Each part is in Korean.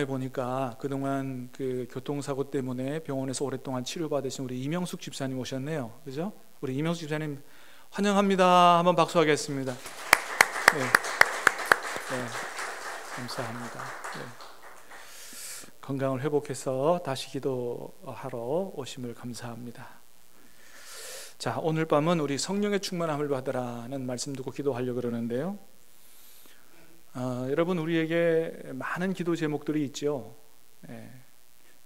보니까 그동안 그 교통사고 때문에 병원에서 오랫동안 치료받으신 우리 이명숙 집사님 오셨네요. 그죠? 우리 이명숙 집사님 환영합니다. 한번 박수하겠습니다. 네, 네, 감사합니다. 네. 건강을 회복해서 다시 기도하러 오심을 감사합니다. 자, 오늘 밤은 우리 성령의 충만함을 받으라는 말씀 듣고 기도하려고 그러는데요. 여러분, 우리에게 많은 기도 제목들이 있죠.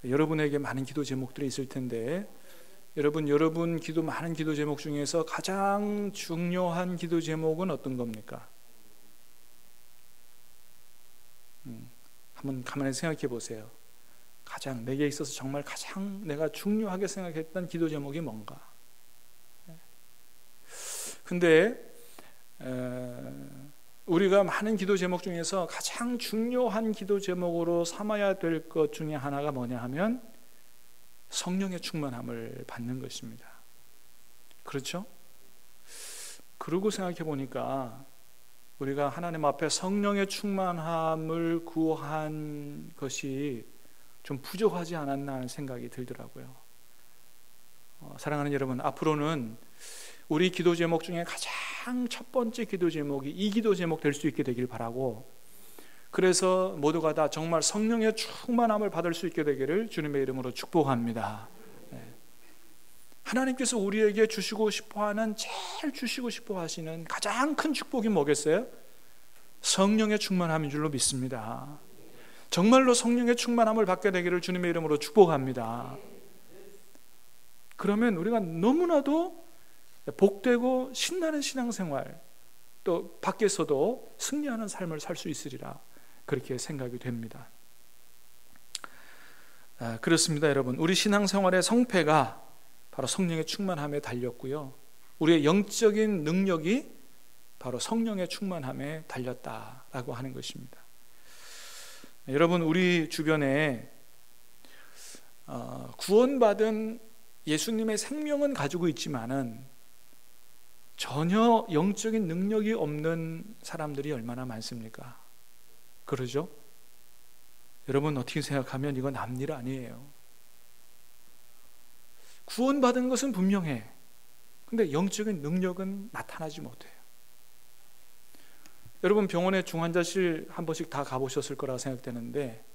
여러분에게 많은 기도 제목들이 있을 텐데, 여러분 기도 많은 기도 제목 중에서 가장 중요한 기도 제목은 어떤 겁니까? 한번 가만히 생각해 보세요. 가장 내게 있어서 정말 가장 내가 중요하게 생각했던 기도 제목이 뭔가? 근데 우리가 많은 기도 제목 중에서 가장 중요한 기도 제목으로 삼아야 될 것 중에 하나가 뭐냐 하면 성령의 충만함을 받는 것입니다. 그렇죠? 그러고 생각해 보니까 우리가 하나님 앞에 성령의 충만함을 구한 것이 좀 부족하지 않았나 하는 생각이 들더라고요. 사랑하는 여러분, 앞으로는 우리 기도 제목 중에 가장 첫 번째 기도 제목이 이 기도 제목 될 수 있게 되길 바라고, 그래서 모두가 다 정말 성령의 충만함을 받을 수 있게 되기를 주님의 이름으로 축복합니다. 하나님께서 우리에게 주시고 싶어하는, 제일 주시고 싶어 하시는 가장 큰 축복이 뭐겠어요? 성령의 충만함인 줄로 믿습니다. 정말로 성령의 충만함을 받게 되기를 주님의 이름으로 축복합니다. 그러면 우리가 너무나도 복되고 신나는 신앙생활, 또 밖에서도 승리하는 삶을 살 수 있으리라, 그렇게 생각이 됩니다. 그렇습니다, 여러분. 우리 신앙생활의 성패가 바로 성령의 충만함에 달렸고요, 우리의 영적인 능력이 바로 성령의 충만함에 달렸다라고 하는 것입니다. 여러분, 우리 주변에 구원받은 예수님의 생명은 가지고 있지만은 전혀 영적인 능력이 없는 사람들이 얼마나 많습니까? 그러죠? 여러분, 어떻게 생각하면 이건 남일 아니에요. 구원받은 것은 분명해. 근데 영적인 능력은 나타나지 못해요. 여러분, 병원에 중환자실 한 번씩 다 가보셨을 거라고 생각되는데,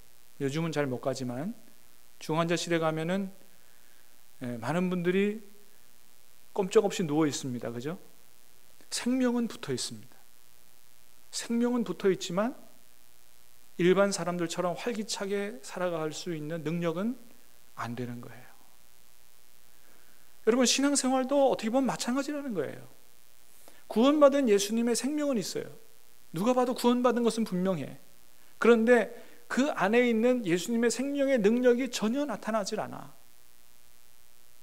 요즘은 잘 못 가지만 중환자실에 가면은 많은 분들이 꼼짝없이 누워 있습니다. 그죠? 생명은 붙어 있습니다. 생명은 붙어 있지만 일반 사람들처럼 활기차게 살아갈 수 있는 능력은 안 되는 거예요. 여러분, 신앙생활도 어떻게 보면 마찬가지라는 거예요. 구원받은 예수님의 생명은 있어요. 누가 봐도 구원받은 것은 분명해. 그런데 그 안에 있는 예수님의 생명의 능력이 전혀 나타나질 않아.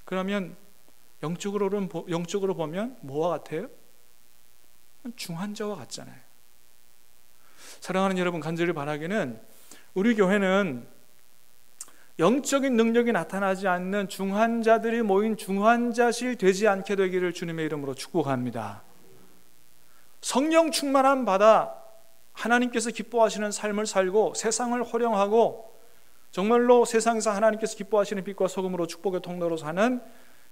그러면 영적으로 보면 뭐와 같아요? 중환자와 같잖아요. 사랑하는 여러분, 간절히 바라기는 우리 교회는 영적인 능력이 나타나지 않는 중환자들이 모인 중환자실 되지 않게 되기를 주님의 이름으로 축복합니다. 성령 충만함 받아 하나님께서 기뻐하시는 삶을 살고 세상을 호령하고 정말로 세상에서 하나님께서 기뻐하시는 빛과 소금으로 축복의 통로로 사는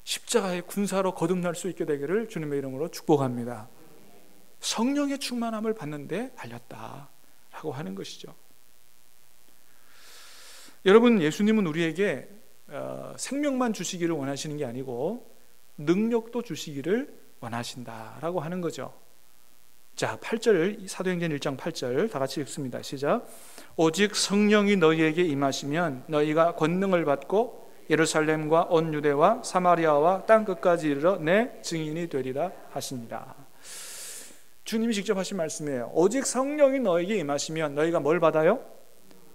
십자가의 군사로 거듭날 수 있게 되기를 주님의 이름으로 축복합니다. 성령의 충만함을 받는데 달렸다라고 하는 것이죠. 여러분, 예수님은 우리에게 생명만 주시기를 원하시는 게 아니고 능력도 주시기를 원하신다라고 하는 거죠. 자, 8절, 사도행전 1장 8절 다 같이 읽습니다. 시작. 오직 성령이 너희에게 임하시면 너희가 권능을 받고 예루살렘과 온 유대와 사마리아와 땅끝까지 이르러 내 증인이 되리라 하십니다. 주님이 직접 하신 말씀이에요. 오직 성령이 너에게 임하시면 너희가 뭘 받아요?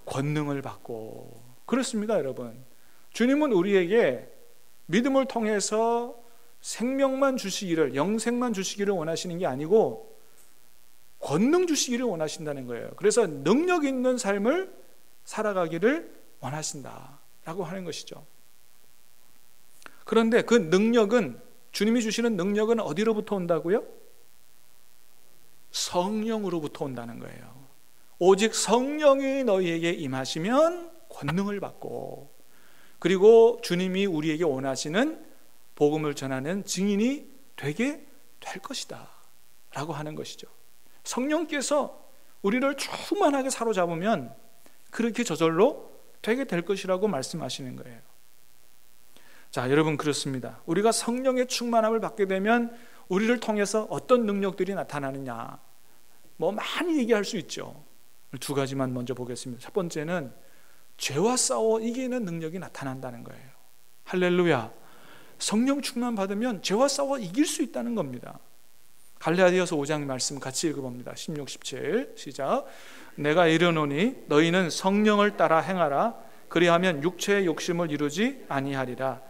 권능을 받고. 그렇습니다, 여러분. 주님은 우리에게 믿음을 통해서 생명만 주시기를, 영생만 주시기를 원하시는 게 아니고 권능 주시기를 원하신다는 거예요. 그래서 능력 있는 삶을 살아가기를 원하신다라고 하는 것이죠. 그런데 그 능력은, 주님이 주시는 능력은 어디로부터 온다고요? 성령으로부터 온다는 거예요. 오직 성령이 너희에게 임하시면 권능을 받고, 그리고 주님이 우리에게 원하시는 복음을 전하는 증인이 되게 될 것이다 라고 하는 것이죠. 성령께서 우리를 충만하게 사로잡으면 그렇게 저절로 되게 될 것이라고 말씀하시는 거예요. 자, 여러분, 그렇습니다. 우리가 성령의 충만함을 받게 되면 우리를 통해서 어떤 능력들이 나타나느냐, 많이 얘기할 수 있죠. 두 가지만 먼저 보겠습니다. 첫 번째는 죄와 싸워 이기는 능력이 나타난다는 거예요. 할렐루야. 성령 충만 받으면 죄와 싸워 이길 수 있다는 겁니다. 갈라디아서 5장 말씀 같이 읽어봅니다. 16, 17 시작. 내가 이르노니 너희는 성령을 따라 행하라. 그리하면 육체의 욕심을 이루지 아니하리라.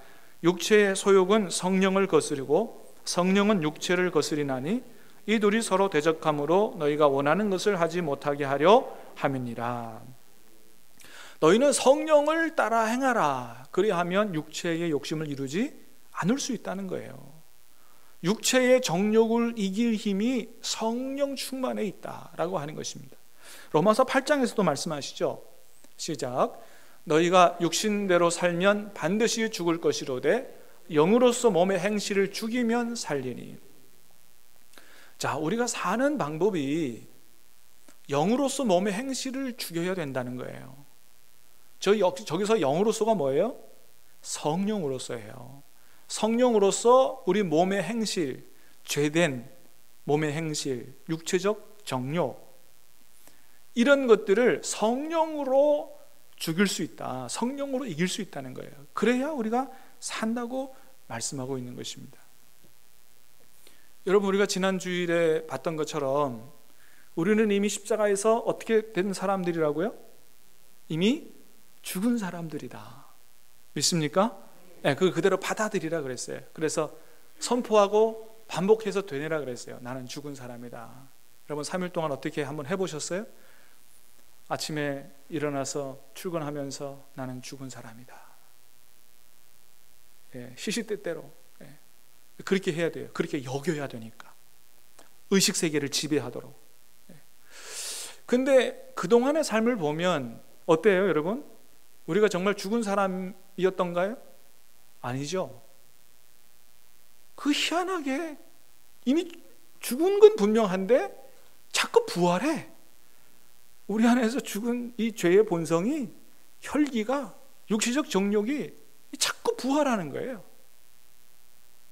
육체의 소욕은 성령을 거스르고 성령은 육체를 거스리나니 이 둘이 서로 대적함으로 너희가 원하는 것을 하지 못하게 하려 함이니라. 너희는 성령을 따라 행하라. 그리하면 육체의 욕심을 이루지 않을 수 있다는 거예요. 육체의 정욕을 이길 힘이 성령 충만에 있다라고 하는 것입니다. 로마서 8장에서도 말씀하시죠. 시작. 너희가 육신대로 살면 반드시 죽을 것이로되 영으로서 몸의 행실을 죽이면 살리니. 자, 우리가 사는 방법이 영으로서 몸의 행실을 죽여야 된다는 거예요. 저기서 영으로서가 뭐예요? 성령으로서예요. 성령으로서 우리 몸의 행실, 죄된 몸의 행실, 육체적 정욕, 이런 것들을 성령으로 죽일 수 있다, 성령으로 이길 수 있다는 거예요. 그래야 우리가 산다고 말씀하고 있는 것입니다. 여러분, 우리가 지난 주일에 봤던 것처럼 우리는 이미 십자가에서 어떻게 된 사람들이라고요? 이미 죽은 사람들이다. 믿습니까? 네, 그걸 그대로 받아들이라 그랬어요. 그래서 선포하고 반복해서 되뇌라 그랬어요. 나는 죽은 사람이다. 여러분, 3일 동안 어떻게 한번 해보셨어요? 아침에 일어나서 출근하면서 나는 죽은 사람이다. 시시때때로 그렇게 해야 돼요. 그렇게 여겨야 되니까. 의식세계를 지배하도록. 근데 그동안의 삶을 보면 어때요, 여러분? 우리가 정말 죽은 사람이었던가요? 아니죠. 그 희한하게 이미 죽은 건 분명한데 자꾸 부활해. 우리 안에서 죽은 이 죄의 본성이, 혈기가, 육체적 정욕이 자꾸 부활하는 거예요.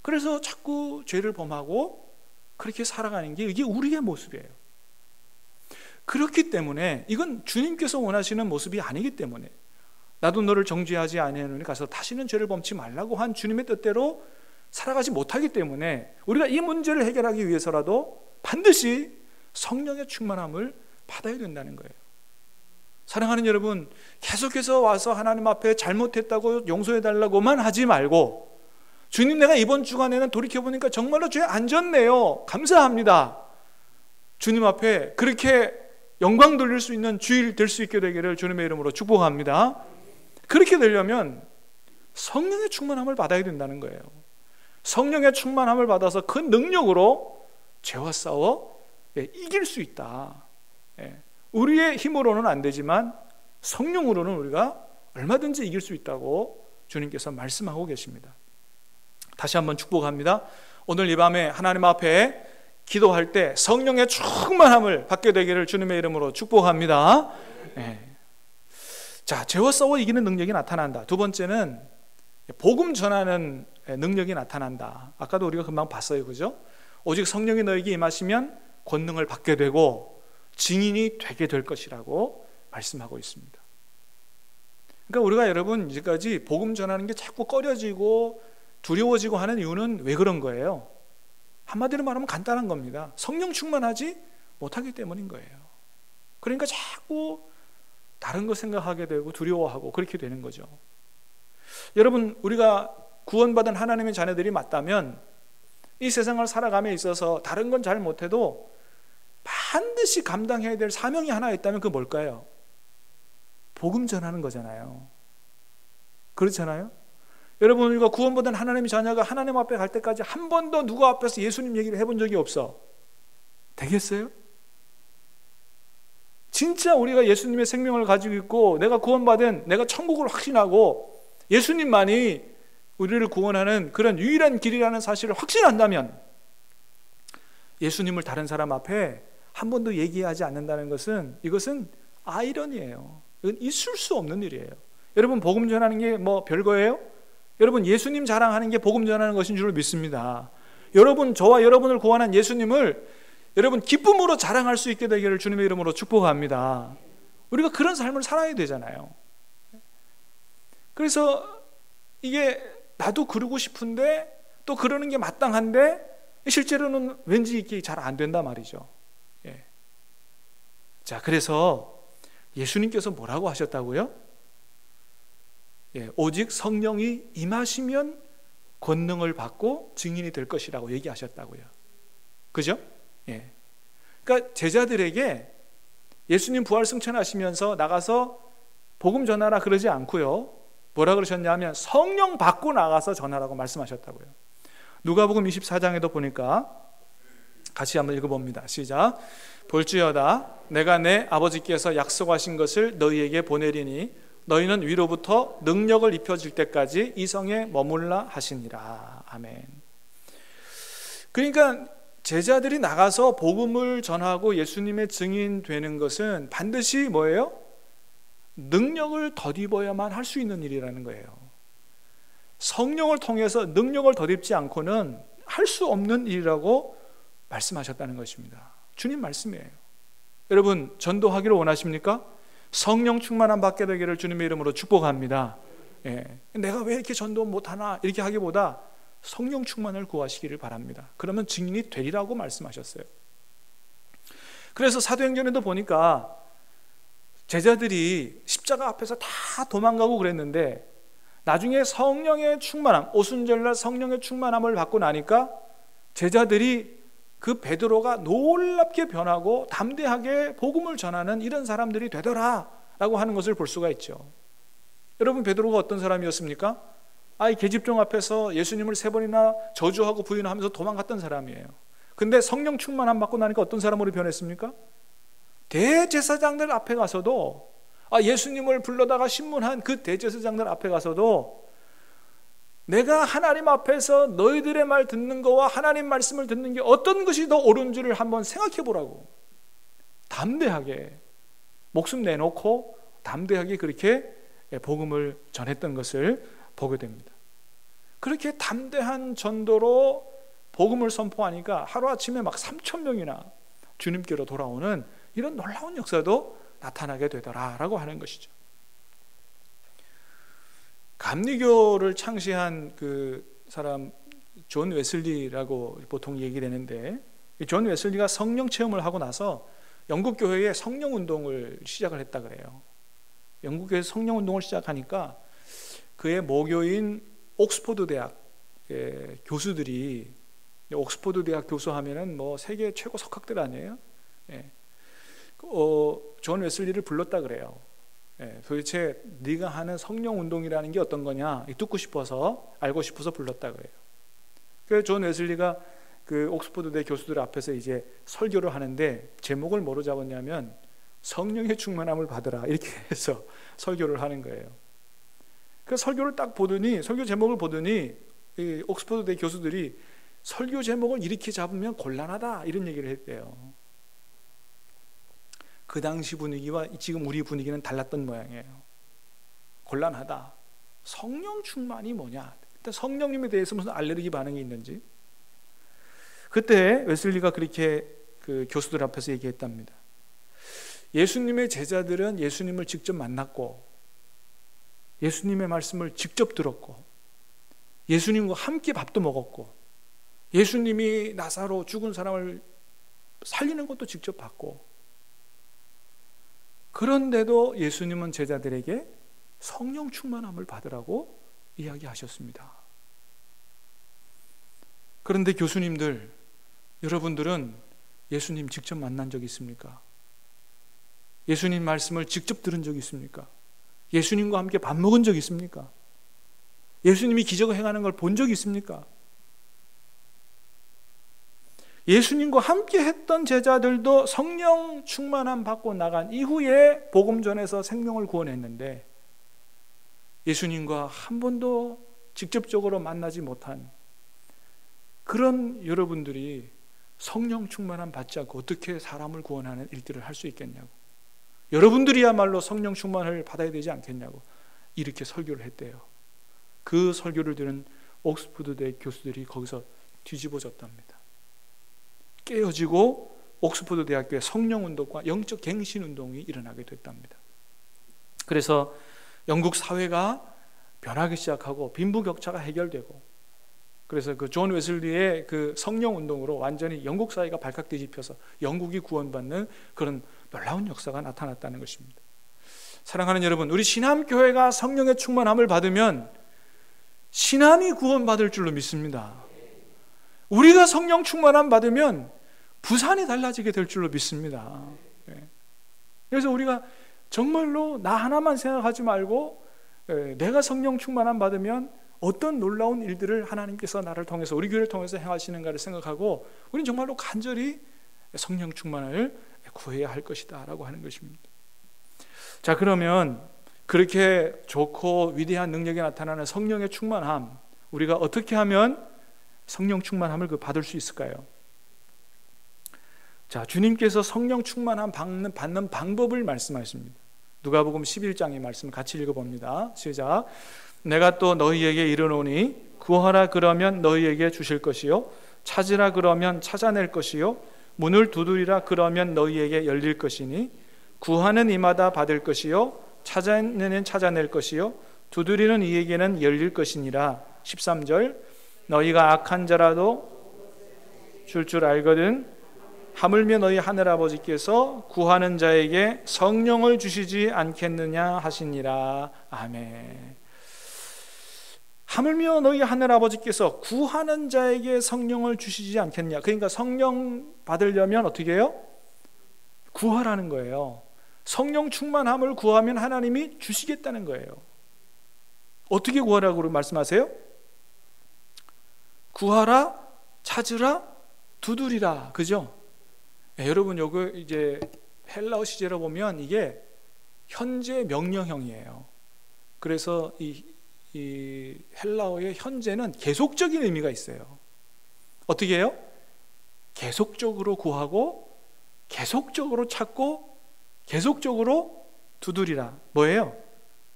그래서 자꾸 죄를 범하고 그렇게 살아가는 게 이게 우리의 모습이에요. 그렇기 때문에 이건 주님께서 원하시는 모습이 아니기 때문에, 나도 너를 정죄하지 아니하노니 가서 다시는 죄를 범치 말라고 한 주님의 뜻대로 살아가지 못하기 때문에 우리가 이 문제를 해결하기 위해서라도 반드시 성령의 충만함을 받아야 된다는 거예요. 사랑하는 여러분, 계속해서 와서 하나님 앞에 잘못했다고 용서해달라고만 하지 말고, 주님, 내가 이번 주간에는 돌이켜보니까 정말로 죄 안 졌네요, 감사합니다, 주님 앞에 그렇게 영광 돌릴 수 있는 주일 될 수 있게 되기를 주님의 이름으로 축복합니다. 그렇게 되려면 성령의 충만함을 받아야 된다는 거예요. 성령의 충만함을 받아서 그 능력으로 죄와 싸워 이길 수 있다. 우리의 힘으로는 안 되지만 성령으로는 우리가 얼마든지 이길 수 있다고 주님께서 말씀하고 계십니다. 다시 한번 축복합니다. 오늘 이 밤에 하나님 앞에 기도할 때 성령의 충만함을 받게 되기를 주님의 이름으로 축복합니다. 자, 죄와 싸워 이기는 능력이 나타난다. 두 번째는 복음 전하는 능력이 나타난다. 아까도 우리가 금방 봤어요, 그죠? 오직 성령이 너에게 임하시면 권능을 받게 되고 증인이 되게 될 것이라고 말씀하고 있습니다. 그러니까 우리가, 여러분, 이제까지 복음 전하는 게 자꾸 꺼려지고 두려워지고 하는 이유는 왜 그런 거예요? 한마디로 말하면 간단한 겁니다. 성령 충만하지 못하기 때문인 거예요. 그러니까 자꾸 다른 거 생각하게 되고 두려워하고 그렇게 되는 거죠. 여러분, 우리가 구원받은 하나님의 자녀들이 맞다면 이 세상을 살아감에 있어서 다른 건 잘 못해도 반드시 감당해야 될 사명이 하나 있다면 그게 뭘까요? 복음 전하는 거잖아요. 그렇잖아요? 여러분, 우리가 구원받은 하나님의 자녀가 하나님 앞에 갈 때까지 한 번도 누구 앞에서 예수님 얘기를 해본 적이 없어. 되겠어요? 진짜 우리가 예수님의 생명을 가지고 있고 내가 구원받은, 내가 천국을 확신하고 예수님만이 우리를 구원하는 그런 유일한 길이라는 사실을 확신한다면 예수님을 다른 사람 앞에 한 번도 얘기하지 않는다는 것은, 이것은 아이러니예요. 이건 있을 수 없는 일이에요. 여러분, 복음 전하는 게 뭐 별거예요? 여러분, 예수님 자랑하는 게 복음 전하는 것인 줄 믿습니다. 여러분, 저와 여러분을 구원한 예수님을 여러분 기쁨으로 자랑할 수 있게 되기를 주님의 이름으로 축복합니다. 우리가 그런 삶을 살아야 되잖아요. 그래서 이게 나도 그러고 싶은데 또 그러는 게 마땅한데 실제로는 왠지 이게 잘 안 된단 말이죠. 예. 자, 그래서 예수님께서 뭐라고 하셨다고요? 예, 오직 성령이 임하시면 권능을 받고 증인이 될 것이라고 얘기하셨다고요. 그죠? 예. 그러니까 제자들에게 예수님 부활 승천하시면서 나가서 복음 전하라 그러지 않고요. 뭐라 그러셨냐면 성령 받고 나가서 전하라고 말씀하셨다고요. 누가복음 24장에도 보니까 같이 한번 읽어봅니다. 시작. 볼지어다 내가 내 아버지께서 약속하신 것을 너희에게 보내리니 너희는 위로부터 능력을 입혀질 때까지 이 성에 머물라 하시니라. 아멘. 그러니까 제자들이 나가서 복음을 전하고 예수님의 증인 되는 것은 반드시 뭐예요? 능력을 덧입어야만 할 수 있는 일이라는 거예요. 성령을 통해서 능력을 덧입지 않고는 할 수 없는 일이라고 말씀하셨다는 것입니다. 주님 말씀이에요. 여러분, 전도하기를 원하십니까? 성령 충만함 받게 되기를 주님의 이름으로 축복합니다. 예. 내가 왜 이렇게 전도 못하나 이렇게 하기보다 성령 충만을 구하시기를 바랍니다. 그러면 증인이 되리라고 말씀하셨어요. 그래서 사도행전에도 보니까 제자들이 십자가 앞에서 다 도망가고 그랬는데 나중에 성령의 충만함, 오순절날 성령의 충만함을 받고 나니까 제자들이 그 베드로가 놀랍게 변하고 담대하게 복음을 전하는 이런 사람들이 되더라라고 하는 것을 볼 수가 있죠. 여러분, 베드로가 어떤 사람이었습니까? 이 계집종 앞에서 예수님을 3번이나 저주하고 부인하면서 도망갔던 사람이에요. 근데 성령 충만함 받고 나니까 어떤 사람으로 변했습니까? 대제사장들 앞에 가서도 예수님을 불러다가 신문한 그 대제사장들 앞에 가서도 내가 하나님 앞에서 너희들의 말 듣는 거와 하나님 말씀을 듣는 게 어떤 것이 더 옳은지를 한번 생각해 보라고 담대하게 목숨 내놓고 담대하게 그렇게 복음을 전했던 것을 보게 됩니다. 그렇게 담대한 전도로 복음을 선포하니까 하루아침에 막 3,000명이나 주님께로 돌아오는 이런 놀라운 역사도 나타나게 되더라라고 하는 것이죠. 감리교를 창시한 그 사람 존 웨슬리라고 보통 얘기되는데, 이 존 웨슬리가 성령 체험을 하고 나서 영국 교회에 성령 운동을 시작을 했다 그래요. 영국 교회에서 성령 운동을 시작하니까 그의 모교인 옥스퍼드 대학 교수들이, 옥스퍼드 대학 교수하면은 뭐 세계 최고 석학들 아니에요? 예. 존 웨슬리를 불렀다 그래요. 도대체 네가 하는 성령 운동이라는 게 어떤 거냐 듣고 싶어서, 알고 싶어서 불렀다 그래요. 그래서 존 웨슬리가 그 옥스퍼드대 교수들 앞에서 이제 설교를 하는데 제목을 뭐로 잡았냐면 성령의 충만함을 받으라 이렇게 해서 설교를 하는 거예요. 그 설교를 딱 보더니, 설교 제목을 보더니 이 옥스퍼드대 교수들이 설교 제목을 이렇게 잡으면 곤란하다 이런 얘기를 했대요. 그 당시 분위기와 지금 우리 분위기는 달랐던 모양이에요. 곤란하다. 성령 충만이 뭐냐? 일단 성령님에 대해서 무슨 알레르기 반응이 있는지. 그때 웨슬리가 그렇게 그 교수들 앞에서 얘기했답니다. 예수님의 제자들은 예수님을 직접 만났고 예수님의 말씀을 직접 들었고 예수님과 함께 밥도 먹었고 예수님이 나사로 죽은 사람을 살리는 것도 직접 봤고, 그런데도 예수님은 제자들에게 성령 충만함을 받으라고 이야기하셨습니다. 그런데 교수님들, 여러분들은 예수님 직접 만난 적 있습니까? 예수님 말씀을 직접 들은 적 있습니까? 예수님과 함께 밥 먹은 적 있습니까? 예수님이 기적을 행하는 걸 본 적 있습니까? 예수님과 함께 했던 제자들도 성령 충만함 받고 나간 이후에 복음 전해서 생명을 구원했는데, 예수님과 한 번도 직접적으로 만나지 못한 그런 여러분들이 성령 충만함 받지 않고 어떻게 사람을 구원하는 일들을 할 수 있겠냐고, 여러분들이야말로 성령 충만을 받아야 되지 않겠냐고 이렇게 설교를 했대요. 그 설교를 들은 옥스퍼드대 교수들이 거기서 뒤집어졌답니다. 깨어지고 옥스퍼드 대학교에 성령운동과 영적 갱신운동이 일어나게 됐답니다. 그래서 영국 사회가 변하기 시작하고 빈부격차가 해결되고, 그래서 그 존 웨슬리의 그 성령운동으로 완전히 영국 사회가 발칵 뒤집혀서 영국이 구원받는 그런 놀라운 역사가 나타났다는 것입니다. 사랑하는 여러분, 우리 신함교회가 성령의 충만함을 받으면 신함이 구원받을 줄로 믿습니다. 우리가 성령 충만함 받으면 부산이 달라지게 될 줄로 믿습니다. 그래서 우리가 정말로 나 하나만 생각하지 말고 내가 성령 충만함 받으면 어떤 놀라운 일들을 하나님께서 나를 통해서, 우리 교회를 통해서 행하시는가를 생각하고 우리는 정말로 간절히 성령 충만을 구해야 할 것이다 라고 하는 것입니다. 자, 그러면 그렇게 좋고 위대한 능력이 나타나는 성령의 충만함, 우리가 어떻게 하면 성령 충만함을 받을 수 있을까요? 자, 주님께서 성령 충만함 받는 방법을 말씀하십니다. 누가복음 11장의 말씀을 같이 읽어봅니다. 시작. 내가 또 너희에게 이르노니 구하라 그러면 너희에게 주실 것이요, 찾으라 그러면 찾아낼 것이요, 문을 두드리라 그러면 너희에게 열릴 것이니 구하는 이마다 받을 것이요, 찾아내는 찾아낼 것이요, 두드리는 이에게는 열릴 것이니라. 13절. 너희가 악한 자라도 줄 알거든 하물며 너희 하늘아버지께서 구하는 자에게 성령을 주시지 않겠느냐 하시니라. 아멘. 하물며 너희 하늘아버지께서 구하는 자에게 성령을 주시지 않겠냐. 그러니까 성령 받으려면 어떻게 해요? 구하라는 거예요. 성령 충만함을 구하면 하나님이 주시겠다는 거예요. 어떻게 구하라고 말씀하세요? 구하라, 찾으라, 두드리라. 그죠? 여러분, 요거 이제 헬라어 시제로 보면 이게 현재 명령형이에요. 그래서 이 헬라어의 현재는 계속적인 의미가 있어요. 어떻게 해요? 계속적으로 구하고, 계속적으로 찾고, 계속적으로 두드리라. 뭐예요?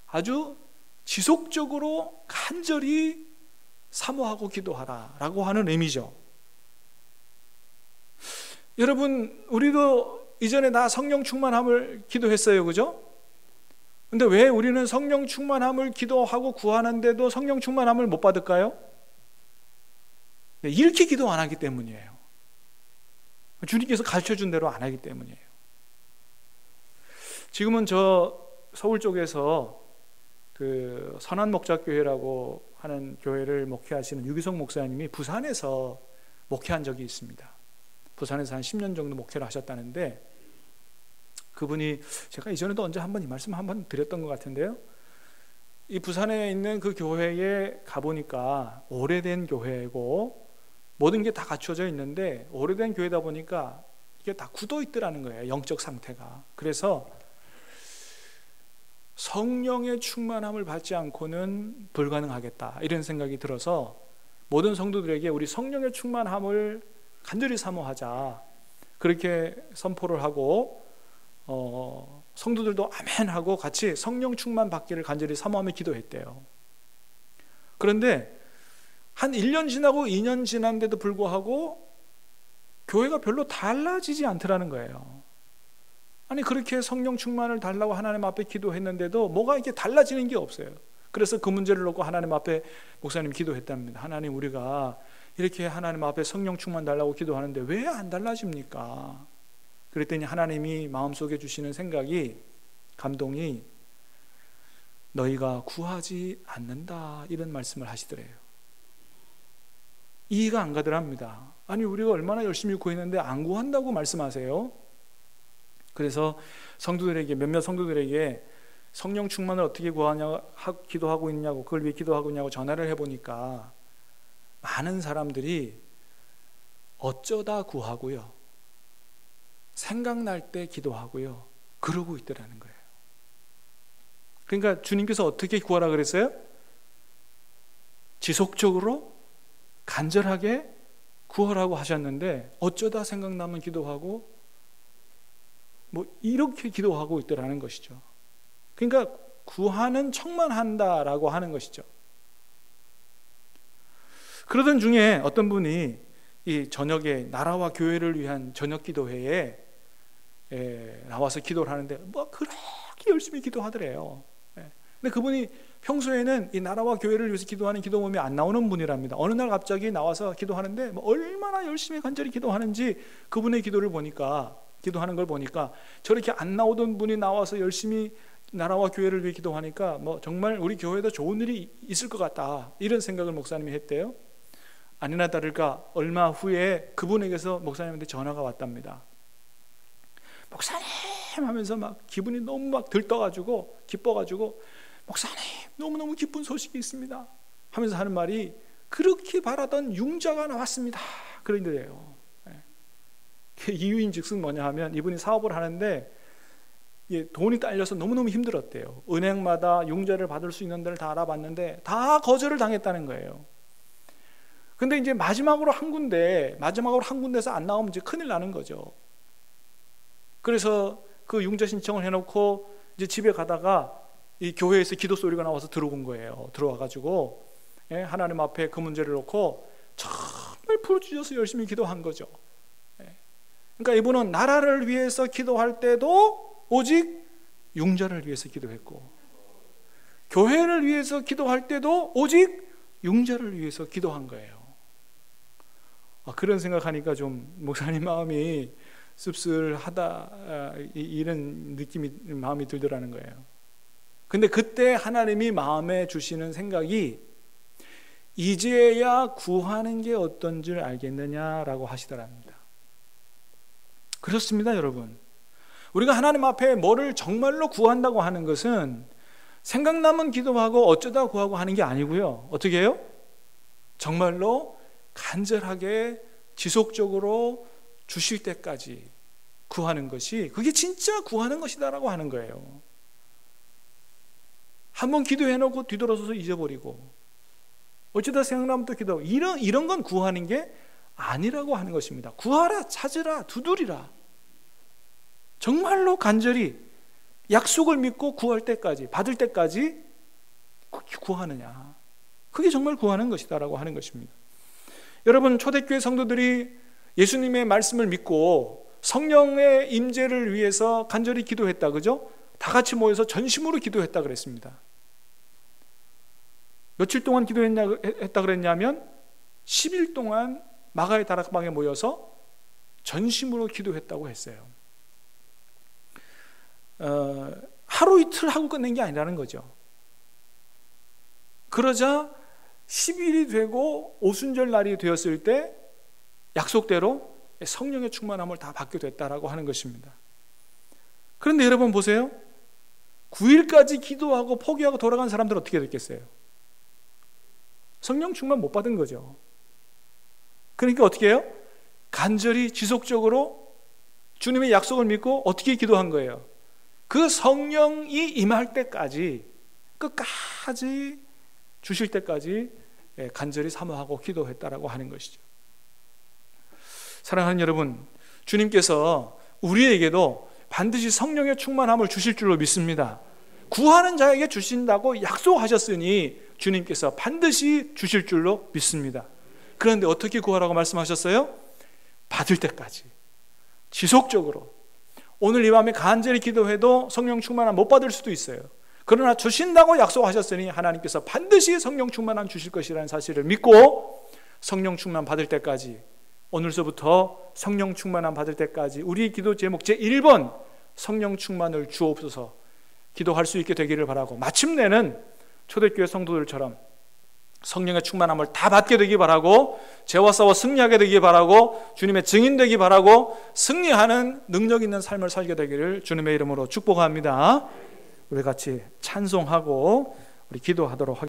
아주 지속적으로 간절히 사모하고 기도하라 라고 하는 의미죠. 여러분, 우리도 이전에 다 성령 충만함을 기도했어요. 그죠? 근데 왜 우리는 성령 충만함을 기도하고 구하는데도 성령 충만함을 못 받을까요? 이렇게 기도 안 하기 때문이에요. 주님께서 가르쳐준 대로 안 하기 때문이에요. 지금은 저 서울 쪽에서 그 선한목자교회라고 하는 교회를 목회하시는 유기성 목사님이 부산에서 목회한 적이 있습니다. 부산에서 한 10년 정도 목회를 하셨다는데, 그분이, 제가 이전에도 언제 한번 이 말씀 한번 드렸던 것 같은데요, 이 부산에 있는 그 교회에 가보니까 오래된 교회고 모든 게 다 갖춰져 있는데, 오래된 교회다 보니까 이게 다 굳어 있더라는 거예요, 영적 상태가. 그래서 성령의 충만함을 받지 않고는 불가능하겠다 이런 생각이 들어서 모든 성도들에게 우리 성령의 충만함을 간절히 사모하자 그렇게 선포를 하고, 성도들도 아멘 하고 같이 성령 충만 받기를 간절히 사모하며 기도했대요. 그런데 한 1년 지나고 2년 지났는데도 불구하고 교회가 별로 달라지지 않더라는 거예요. 아니, 그렇게 성령 충만을 달라고 하나님 앞에 기도했는데도 뭐가 이렇게 달라지는 게 없어요. 그래서 그 문제를 놓고 하나님 앞에 목사님 기도했답니다. 하나님, 우리가 이렇게 하나님 앞에 성령 충만 달라고 기도하는데 왜 안 달라집니까? 그랬더니 하나님이 마음속에 주시는 생각이, 감동이, 너희가 구하지 않는다 이런 말씀을 하시더래요. 이해가 안 가더랍니다. 아니, 우리가 얼마나 열심히 구했는데 안 구한다고 말씀하세요? 그래서 성도들에게, 몇몇 성도들에게 성령 충만을 어떻게 구하냐, 기도하고 있냐고, 그걸 왜 기도하고 있냐고 전화를 해보니까 많은 사람들이 어쩌다 구하고요, 생각날 때 기도하고요, 그러고 있더라는 거예요. 그러니까 주님께서 어떻게 구하라 그랬어요? 지속적으로 간절하게 구하라고 하셨는데 어쩌다 생각나면 기도하고 이렇게 기도하고 있더라는 것이죠. 그러니까 구하는 척만 한다라고 하는 것이죠. 그러던 중에 어떤 분이 이 저녁에 나라와 교회를 위한 저녁 기도회에 나와서 기도를 하는데 그렇게 열심히 기도하더래요. 근데 그분이 평소에는 이 나라와 교회를 위해서 기도하는 기도 모임이 안 나오는 분이랍니다. 어느 날 갑자기 나와서 기도하는데 얼마나 열심히 간절히 기도하는지 그분의 기도하는 걸 보니까 저렇게 안 나오던 분이 나와서 열심히 나라와 교회를 위해 기도하니까 정말 우리 교회에도 좋은 일이 있을 것 같다, 이런 생각을 목사님이 했대요. 아니나 다를까 얼마 후에 그분에게서 목사님한테 전화가 왔답니다. 목사님 하면서 기분이 너무 들떠가지고 기뻐가지고, 목사님 너무너무 기쁜 소식이 있습니다 하면서 하는 말이, 그렇게 바라던 융자가 나왔습니다, 그런 거예요. 이유인 즉슨 뭐냐 하면 이분이 사업을 하는데 돈이 딸려서 너무너무 힘들었대요. 은행마다 융자를 받을 수 있는 데를 다 알아봤는데 다 거절을 당했다는 거예요. 근데 이제 마지막으로 한 군데에서 안 나오면 이제 큰일 나는 거죠. 그래서 그 융자 신청을 해놓고 이제 집에 가다가 이 교회에서 기도 소리가 나와서 들어온 거예요. 들어와가지고 하나님 앞에 그 문제를 놓고 정말 부르짖어서 열심히 기도한 거죠. 그러니까 이분은 나라를 위해서 기도할 때도 오직 융자를 위해서 기도했고, 교회를 위해서 기도할 때도 오직 융자를 위해서 기도한 거예요. 그런 생각하니까 좀 목사님 마음이 씁쓸하다, 이런 마음이 들더라는 거예요. 근데 그때 하나님이 마음에 주시는 생각이, 이제야 구하는 게 어떤 줄 알겠느냐라고 하시더랍니다. 그렇습니다, 여러분. 우리가 하나님 앞에 뭐를 정말로 구한다고 하는 것은 생각나면 기도하고 어쩌다 구하고 하는 게 아니고요. 어떻게 해요? 정말로 간절하게 지속적으로 주실 때까지 구하는 것이, 그게 진짜 구하는 것이다라고 하는 거예요. 한번 기도해놓고 뒤돌아서서 잊어버리고 어쩌다 생각나면 또 기도하고, 이런 건 구하는 게 아니라고 하는 것입니다. 구하라, 찾으라, 두드리라. 정말로 간절히 약속을 믿고 구할 때까지, 받을 때까지 구하느냐, 그게 정말 구하는 것이다라고 하는 것입니다. 여러분, 초대교회 성도들이 예수님의 말씀을 믿고 성령의 임재를 위해서 간절히 기도했다, 그죠? 다 같이 모여서 전심으로 기도했다 그랬습니다. 며칠 동안 기도했다 그랬냐면 10일 동안 마가의 다락방에 모여서 전심으로 기도했다고 했어요. 하루 이틀 하고 끝낸 게 아니라는 거죠. 그러자 10일이 되고 오순절 날이 되었을 때 약속대로 성령의 충만함을 다 받게 됐다라고 하는 것입니다. 그런데 여러분 보세요. 9일까지 기도하고 포기하고 돌아간 사람들은 어떻게 됐겠어요? 성령 충만 못 받은 거죠. 그러니까 어떻게 해요? 간절히 지속적으로 주님의 약속을 믿고 어떻게 기도한 거예요? 그 성령이 임할 때까지, 끝까지 주실 때까지 간절히 사모하고 기도했다라고 하는 것이죠. 사랑하는 여러분, 주님께서 우리에게도 반드시 성령의 충만함을 주실 줄로 믿습니다. 구하는 자에게 주신다고 약속하셨으니 주님께서 반드시 주실 줄로 믿습니다. 그런데 어떻게 구하라고 말씀하셨어요? 받을 때까지, 지속적으로. 오늘 이 밤에 간절히 기도해도 성령 충만함 못 받을 수도 있어요. 그러나 주신다고 약속하셨으니 하나님께서 반드시 성령 충만함 주실 것이라는 사실을 믿고 성령 충만 받을 때까지, 오늘서부터 성령 충만함 받을 때까지 우리 기도 제목 제1번 성령 충만을 주옵소서 기도할 수 있게 되기를 바라고, 마침내는 초대교회 성도들처럼 성령의 충만함을 다 받게 되기 바라고, 죄와 싸워 승리하게 되기 바라고, 주님의 증인 되기 바라고, 승리하는 능력 있는 삶을 살게 되기를 주님의 이름으로 축복합니다. 우리 같이 찬송하고 우리 기도하도록 하겠습니다.